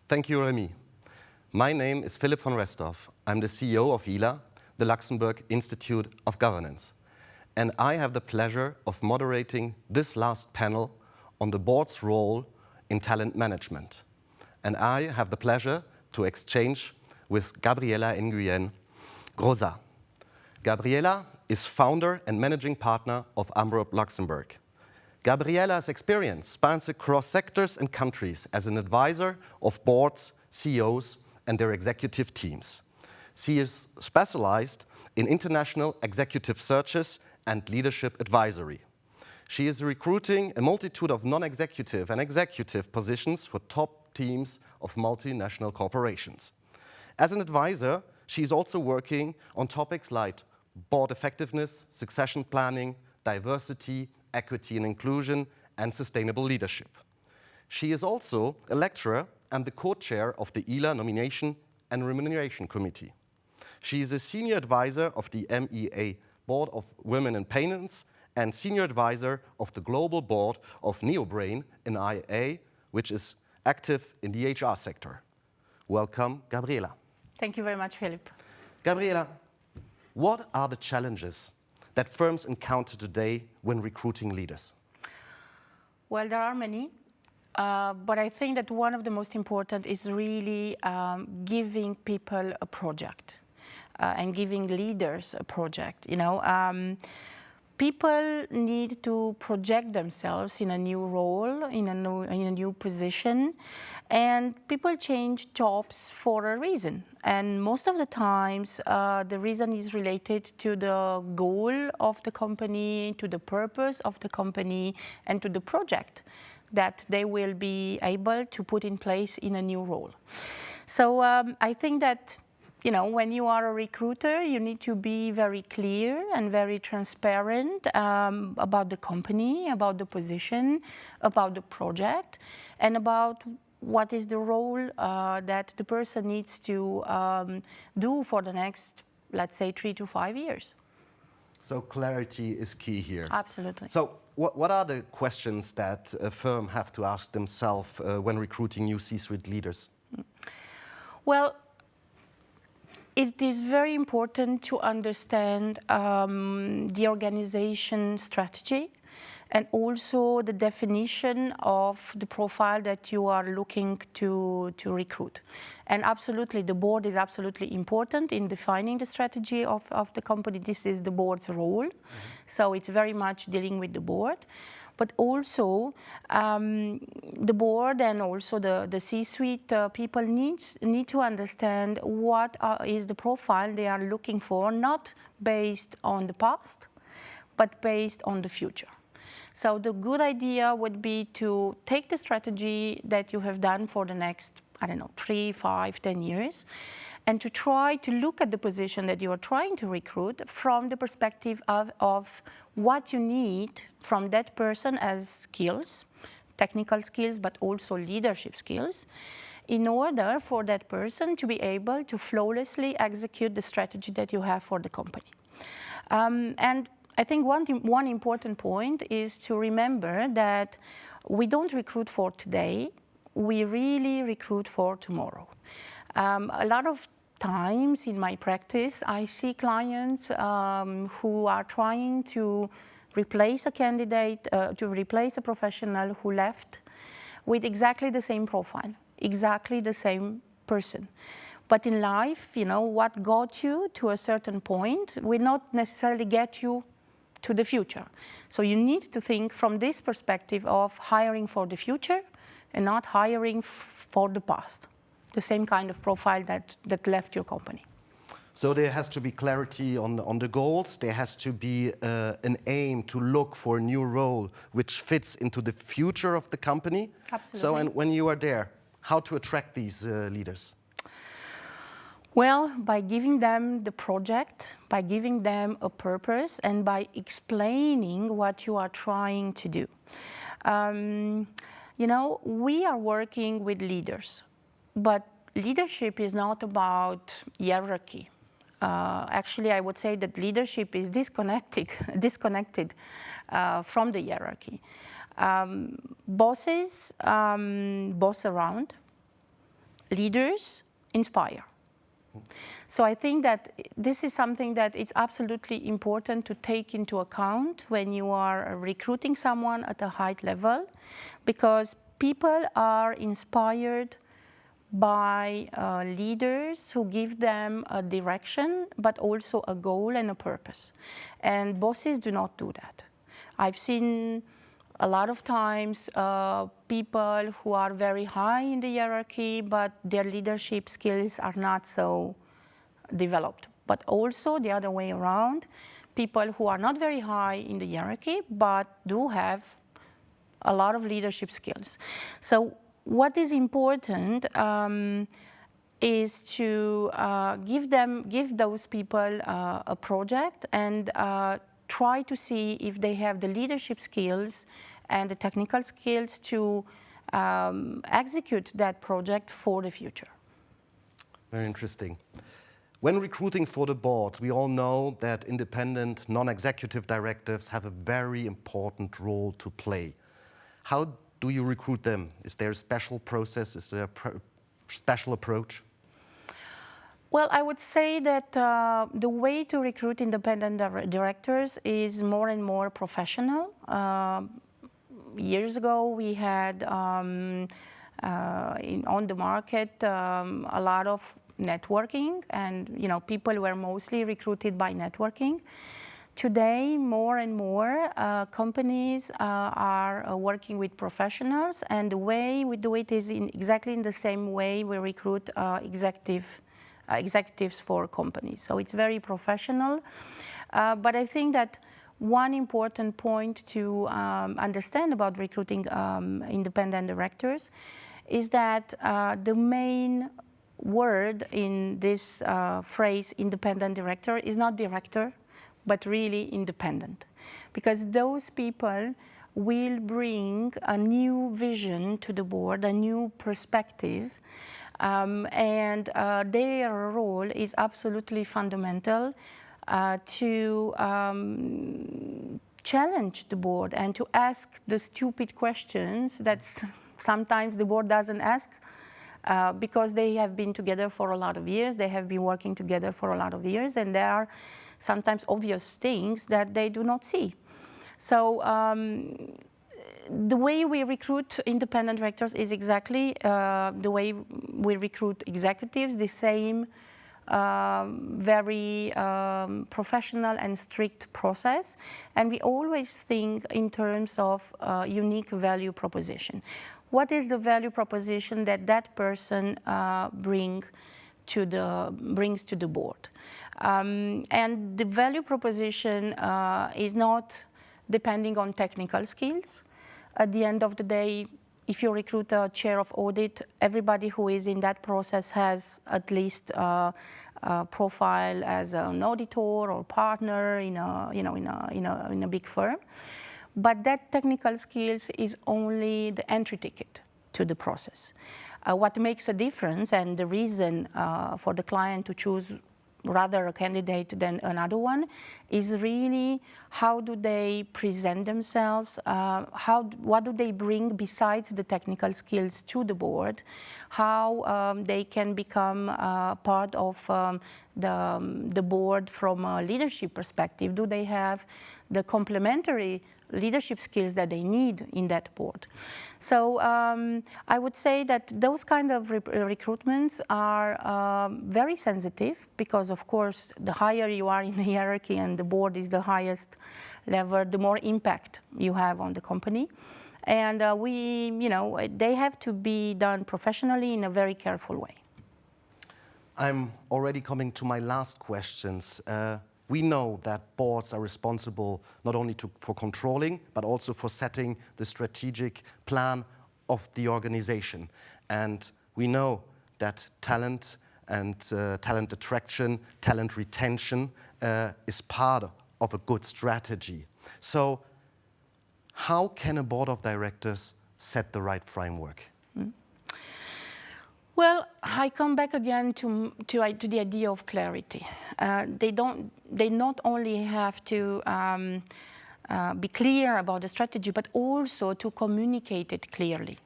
Thank you, Remi. My name is Philipp von Restorff. I'm the CEO of ILA, the Luxembourg Institute of Governance. And I have the pleasure of moderating this last panel on the board's role in talent management. And I have the pleasure to exchange with Gabriela and Nguyen-Groza. Gabriela is founder and managing partner of Amrop Luxembourg. Gabriela's experience spans across sectors and countries as an advisor of boards, CEOs, and their executive teams. She is specialized in international executive searches and leadership advisory. She is recruiting a multitude of non-executive and executive positions for top teams of multinational corporations. As an advisor, she is also working on topics like board effectiveness, succession planning, diversity, equity and inclusion, and sustainable leadership. She is also a lecturer and the co-chair of the ELA Nomination and Remuneration Committee. She is a senior advisor of the MEA Board of Women in Payments and senior advisor of the global board of NeoBrain in IA, which is active in the HR sector. Welcome, Gabriela. Thank you very much, Philipp. Gabriela, what are the challenges that firms encounter today when recruiting leaders? Well, there are many, but I think that one of the most important is really giving people a project and giving leaders a project. You know, people need to project themselves in a new role, in a new position, and people change jobs for a reason. And most of the times, the reason is related to the goal of the company, to the purpose of the company, and to the project that they will be able to put in place in a new role. So I think that, you know, when you are a recruiter, you need to be very clear and very transparent about the company, about the position, about the project, and about what is the role that the person needs to do for the next, let's say, 3 to 5 years. So clarity is key here. Absolutely. So what are the questions that a firm have to ask themselves when recruiting new C-suite leaders? Well, it is very important to understand the organization strategy and also the definition of the profile that you are looking to recruit. And absolutely, the board is absolutely important in defining the strategy of the company. This is the board's role. So it's very much dealing with the board. But also, the board and also the C-suite people need to understand what is the profile they are looking for, not based on the past, but based on the future. So the good idea would be to take the strategy that you have done for the next, I don't know, 3, 5, 10 years, and to try to look at the position that you are trying to recruit from the perspective of what you need from that person as skills, technical skills, but also leadership skills, in order for that person to be able to flawlessly execute the strategy that you have for the company. And I think one important point is to remember that we don't recruit for today, we really recruit for tomorrow. A lot of times in my practice, I see clients who are trying to replace a candidate, to replace a professional who left with exactly the same profile, exactly the same person. But in life, you know, what got you to a certain point will not necessarily get you to the future. So you need to think from this perspective of hiring for the future and not hiring for the past, the same kind of profile that left your company. So there has to be clarity on the goals. There has to be an aim to look for a new role which fits into the future of the company. Absolutely. So, and when you are there, how to attract these leaders? Well, by giving them the project, by giving them a purpose, and by explaining what you are trying to do. You know, we are working with leaders, but leadership is not about hierarchy. Actually, I would say that leadership is disconnected from the hierarchy. Bosses boss around, leaders inspire. So I think that this is something that is absolutely important to take into account when you are recruiting someone at a high level, because people are inspired by leaders who give them a direction, but also a goal and a purpose. And bosses do not do that. I've seen A lot of times, people who are very high in the hierarchy, but their leadership skills are not so developed. But also the other way around, people who are not very high in the hierarchy, but do have a lot of leadership skills. So what is important is to give those people a project and try to see if they have the leadership skills and the technical skills to execute that project for the future. Very interesting. When recruiting for the boards, we all know that independent, non-executive directors have a very important role to play. How do you recruit them? Is there a special process? Is there a special approach? Well, I would say that the way to recruit independent directors is more and more professional. Years ago, we had on the market a lot of networking, and people were mostly recruited by networking. Today, more and more companies are working with professionals, and the way we do it is exactly in the same way we recruit executives for companies. So it's very professional, but I think that one important point to understand about recruiting independent directors is that the main word in this phrase, independent director, is not director, but really independent. Because those people will bring a new vision to the board, a new perspective, and their role is absolutely fundamental to challenge the board and to ask the stupid questions that sometimes the board doesn't ask because they have been together for a lot of years, they have been working together for a lot of years, and there are sometimes obvious things that they do not see. So the way we recruit independent directors is exactly the way we recruit executives, the same very professional and strict process. And we always think in terms of unique value proposition. What is the value proposition that that person brings to the board? And the value proposition is not depending on technical skills. At the end of the day, if you recruit a chair of audit, everybody who is in that process has at least a profile as an auditor or partner in a big firm. But that technical skills is only the entry ticket to the process. What makes a difference, and the reason for the client to choose rather a candidate than another one, is really how do they present themselves, what do they bring besides the technical skills to the board, how they can become part of the board from a leadership perspective. Do they have the complementary leadership skills that they need in that board? So I would say that those kind of recruitments are very sensitive because, of course, the higher you are in the hierarchy and the board is the highest level, the more impact you have on the company. And they have to be done professionally in a very careful way. I'm already coming to my last questions. We know that boards are responsible not only for controlling, but also for setting the strategic plan of the organization. And we know that talent and talent attraction, talent retention is part of a good strategy. So how can a board of directors set the right framework? Well, I come back again to the idea of clarity. They not only have to be clear about the strategy, but also to communicate it clearly.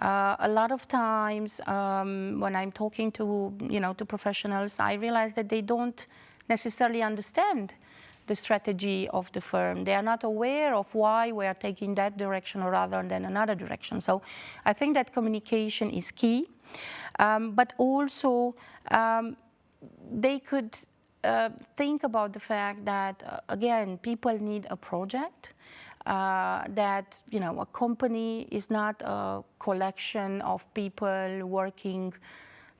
A lot of times, when I'm talking to professionals, I realize that they don't necessarily understand the strategy of the firm. They are not aware of why we are taking that direction rather than another direction. So I think that communication is key. But also, they could think about the fact that, again, people need a project. that a company is not a collection of people working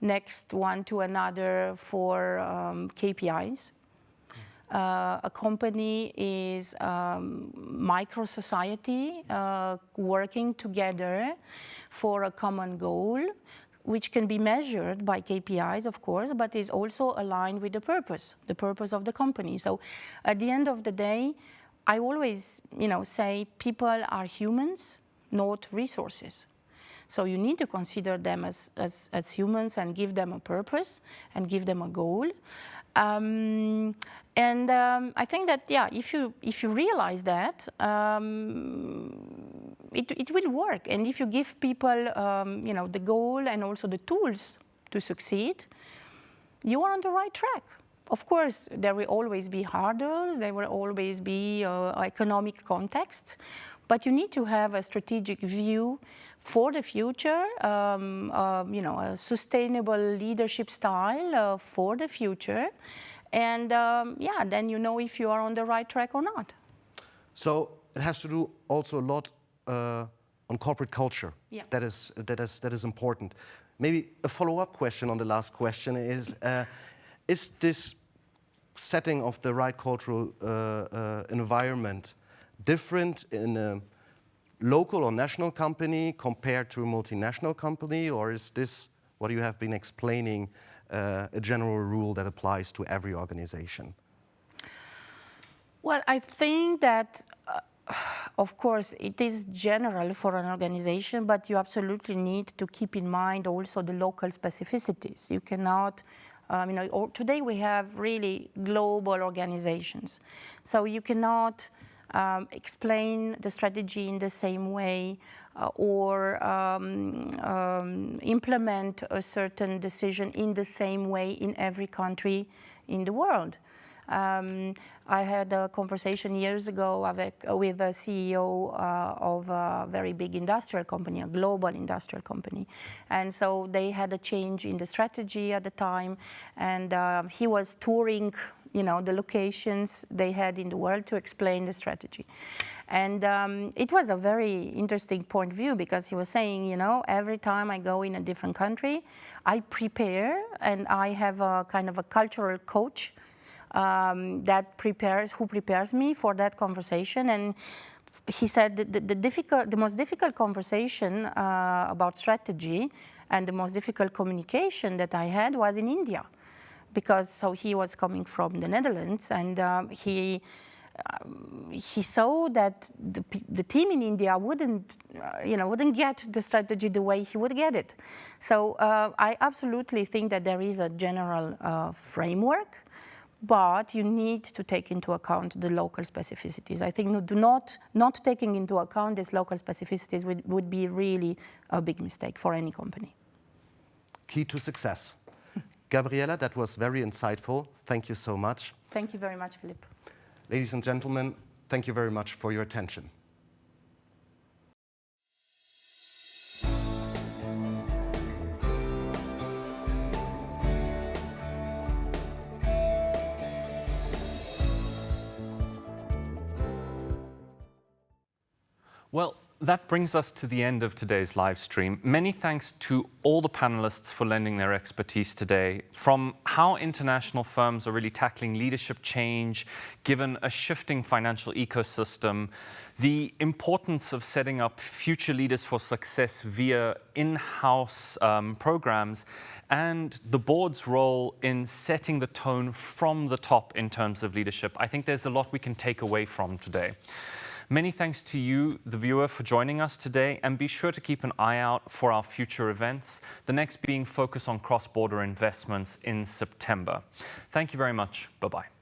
next one to another for KPIs. A company is micro-society working together for a common goal, which can be measured by KPIs, of course, but is also aligned with the purpose of the company. So at the end of the day, I always say people are humans, not resources. So you need to consider them as humans and give them a purpose and give them a goal. I think that, yeah, if you realize that, it will work. And if you give people, the goal and also the tools to succeed, you are on the right track. Of course, there will always be hurdles. There will always be economic context. But you need to have a strategic view for the future, a sustainable leadership style for the future. And then you know if you are on the right track or not. So it has to do also a lot on corporate culture. Yeah. That is important. Maybe a follow-up question on the last question is this setting of the right cultural environment different in a local or national company compared to a multinational company, or is this what you have been explaining a general rule that applies to every organization? Well, I think that, of course, it is general for an organization, but you absolutely need to keep in mind also the local specificities. You cannot, today we have really global organizations, so you cannot explain the strategy in the same way or implement a certain decision in the same way in every country in the world. I had a conversation years ago with a CEO of a very big industrial company, a global industrial company. And so they had a change in the strategy at the time, and he was touring the locations they had in the world to explain the strategy. And it was a very interesting point of view, because he was saying, every time I go in a different country, I prepare, and I have a kind of a cultural coach who prepares me for that conversation. And he said the most difficult conversation about strategy and the most difficult communication that I had was in India. Because he was coming from the Netherlands, and he saw that the team in India wouldn't get the strategy the way he would get it. So I absolutely think that there is a general framework, but you need to take into account the local specificities. I think not taking into account these local specificities would be really a big mistake for any company. Key to success. Gabriela, that was very insightful. Thank you so much. Thank you very much, Philipp. Ladies and gentlemen, thank you very much for your attention. Well, that brings us to the end of today's live stream. Many thanks to all the panelists for lending their expertise today, from how international firms are really tackling leadership change, given a shifting financial ecosystem, the importance of setting up future leaders for success via in-house programs, and the board's role in setting the tone from the top in terms of leadership. I think there's a lot we can take away from today. Many thanks to you, the viewer, for joining us today, and be sure to keep an eye out for our future events, the next being Focus on Cross-Border Investments in September. Thank you very much. Bye-bye.